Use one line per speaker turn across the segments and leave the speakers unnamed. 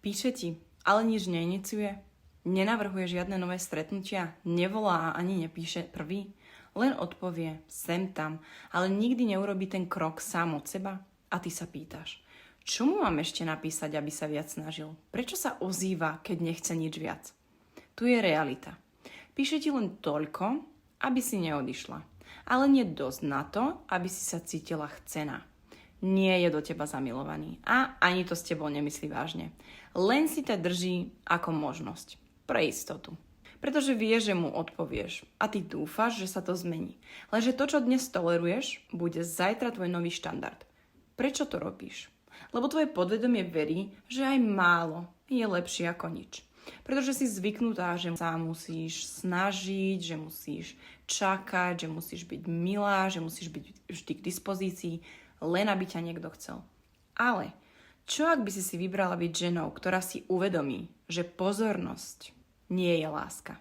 Píše ti, ale nič neiniciuje. Nenavrhuje žiadne nové stretnutia, nevolá a ani nepíše prvý. Len odpovie sem tam, ale nikdy neurobí ten krok sám od seba. A ty sa pýtaš, čo mu mám ešte napísať, aby sa viac snažil? Prečo sa ozýva, keď nechce nič viac? Tu je realita. Píše ti len toľko, aby si neodišla. Ale nie dosť na to, aby si sa cítila chcená. Nie je do teba zamilovaný a ani to s tebou nemyslí vážne. Len si ťa drží ako možnosť. Pre istotu. Pretože vie, že mu odpovieš a ty dúfaš, že sa to zmení. Lenže to, čo dnes toleruješ, bude zajtra tvoj nový štandard. Prečo to robíš? Lebo tvoje podvedomie verí, že aj málo je lepšie ako nič. Pretože si zvyknutá, že sa musíš snažiť, že musíš čakať, že musíš byť milá, že musíš byť vždy k dispozícii, len aby ťa niekto chcel. Ale čo ak by si vybrala byť ženou, ktorá si uvedomí, že pozornosť nie je láska.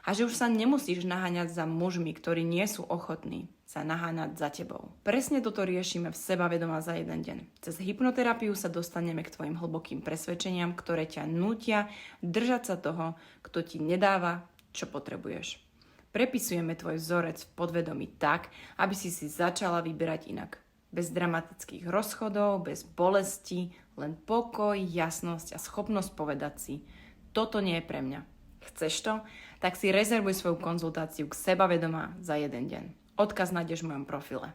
A že už sa nemusíš naháňať za mužmi, ktorí nie sú ochotní sa naháňať za tebou. Presne toto riešime v Sebavedomá za jeden deň. Cez hypnoterapiu sa dostaneme k tvojim hlbokým presvedčeniam, ktoré ťa nútia držať sa toho, kto ti nedáva, čo potrebuješ. Prepisujeme tvoj vzorec v podvedomí tak, aby si začala vyberať inak. Bez dramatických rozchodov, bez bolesti, len pokoj, jasnosť a schopnosť povedať si, toto nie je pre mňa. Chceš to? Tak si rezervuj svoju konzultáciu k Sebavedomá za jeden deň. Odkaz nájdeš v mojom profile.